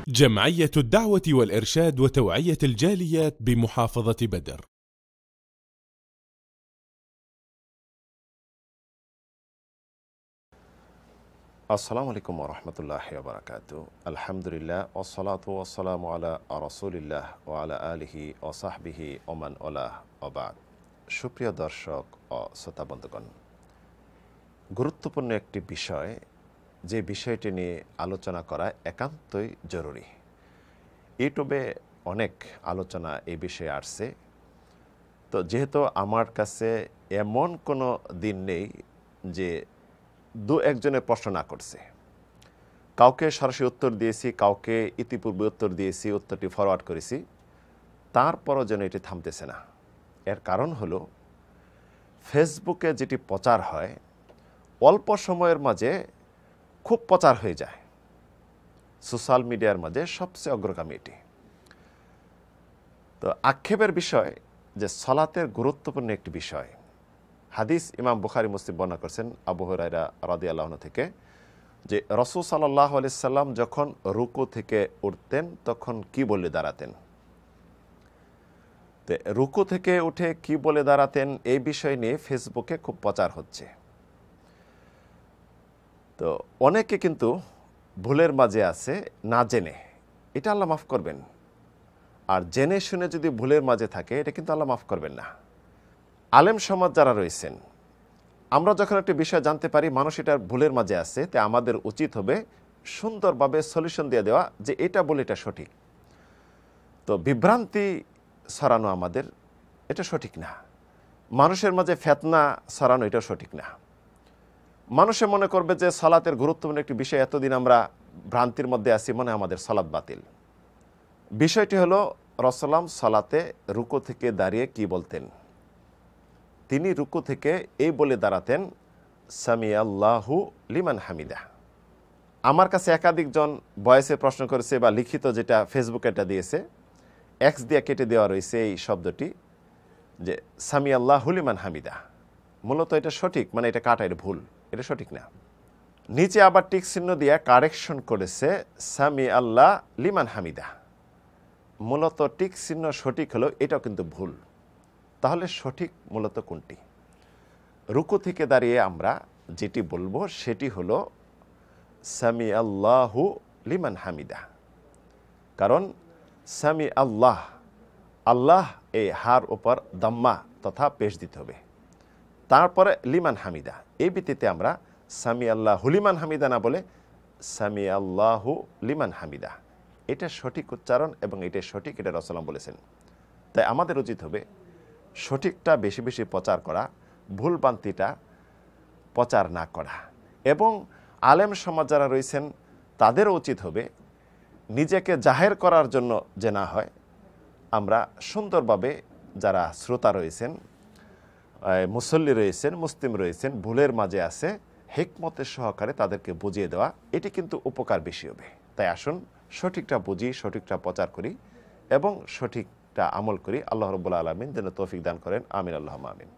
جمعية الدعوة والإرشاد وتوعية الجاليات بمحافظة بدر. السلام عليكم ورحمة الله وبركاته. الحمد لله والصلاة والسلام على رسول الله وعلى آله وصحبه ومن والاه وبعد। সুপ্রিয় দর্শক ও শ্রোতা বন্ধুগণ, গুরুত্বপূর্ণ একটি বিষয়, যে বিষয়টি নিয়ে আলোচনা করা একান্তই জরুরি। ইউটিউবে অনেক আলোচনা এই বিষয়ে আসছে, তো যেহেতু আমার কাছে এমন কোনো দিন নেই যে দু একজনের প্রশ্ন না করছে, কাউকে সরাসরি উত্তর দিয়েছি, কাউকে ইতিপূর্বে উত্তর দিয়েছি, উত্তরটি ফরওয়ার্ড করেছি, তারপরও যেন এটি থামতেছে না। এর কারণ হলো ফেসবুকে যেটি প্রচার হয় অল্প সময়ের মাঝে খুব প্রচার হয়ে যায়। সোশ্যাল মিডিয়ার মাঝে সবচেয়ে অগ্রগামী এটি। তো আক্ষেপের বিষয় যে সলাতের গুরুত্বপূর্ণ একটি বিষয়। হাদিস ইমাম বুখারী মুসলিম বর্ণনা করছেন আবু হুরায়রা রাদিয়াল্লাহু আনহু থেকে, যে রাসূল সাল্লাল্লাহু আলাইহি সাল্লাম যখন রুকু থেকে উঠতেন তখন কি বলে দাঁড়াতেন। তো রুকু থেকে উঠে কি বলে দাঁড়াতেন এই বিষয় নিয়ে ফেসবুকে খুব প্রচার হচ্ছে। তো অনেকে কিন্তু ভুলের মাঝে আছে না জেনে, এটা আল্লাহ মাফ করবেন। আর জেনে শুনে যদি ভুলের মাঝে থাকে এটা কিন্তু আল্লাহ মাফ করবেন না। আলেম সমাজ যারা রয়েছেন, আমরা যখন একটি বিষয় জানতে পারি মানুষ এটার ভুলের মাঝে আছে, তে আমাদের উচিত হবে সুন্দরভাবে সলিউশন দিয়ে দেওয়া যে এটা বলে এটা সঠিক। তো বিভ্রান্তি ছড়ানো আমাদের এটা সঠিক না। মানুষের মাঝে ফেতনা ছড়ানো এটাও সঠিক না। মানুষে মনে করবে যে সালাতের গুরুত্বপূর্ণ একটি বিষয়, এতদিন আমরা ভ্রান্তির মধ্যে আছি, মনে আমাদের সালাত বাতিল। বিষয়টি হলো রাসূলুল্লাহ সালাতে রুকু থেকে দাঁড়িয়ে কি বলতেন। তিনি রুকু থেকে এই বলে দাঁড়াতেন, সামি আল্লাহু লিমান হামিদা। আমার কাছে একাধিকজন ভয়েসে প্রশ্ন করেছে বা লিখিত যেটা ফেসবুকে এটা দিয়েছে, এক্স দিয়ে কেটে দেওয়া রয়েছে এই শব্দটি, যে সামি আল্লাহু লিমান হামিদা। মূলত এটা সঠিক, মানে এটা কাটা, এটা ভুল, এটা সঠিক না। নিচে আবার টিক চিহ্ন দিয়ে কারেকশন করেছে সামি আল্লাহ লিমান হামিদা। মূলত টিক চিহ্ন সঠিক হলো, এটাও কিন্তু ভুল। তাহলে সঠিক মূলত কোনটি? রুকু থেকে দাঁড়িয়ে আমরা যেটি বলবো সেটি হলো সামি আল্লাহু লিমান হামিদা। কারণ সামি আল্লাহ, আল্লাহ এই হার উপর দাম্মা তথা পেশ দিতে হবে, তারপরে লিমান হামিদা। এই ভিত্তিতে আমরা সামি আল্লাহু লিমান হামিদা না বলে সামি আল্লাহু লিমান হামিদা, এটা সঠিক উচ্চারণ এবং এটা সঠিক, এটা রাসূলুল্লাহ বলেছেন। তাই আমাদের উচিত হবে সঠিকটা বেশি বেশি প্রচার করা, ভুলভ্রান্তিটা প্রচার না করা। এবং আলেম সমাজ যারা রয়েছেন তাদেরও উচিত হবে নিজেকে জাহের করার জন্য যে না হয়, আমরা সুন্দরভাবে যারা শ্রোতা রয়েছেন, মুসল্লি রয়েছেন, মুসলিম রয়েছেন, ভুলের মাঝে আছে, হিকমতের সহকারে তাদেরকে বুঝিয়ে দেওয়া, এটি কিন্তু উপকার বেশি হবে। তাই আসুন সঠিকটা বুঝি, সঠিকটা প্রচার করি এবং সঠিকটা আমল করি। আল্লাহ রাব্বুল আলামিন যেন তৌফিক দান করেন। আমিন, আল্লাহুম্মা আমিন।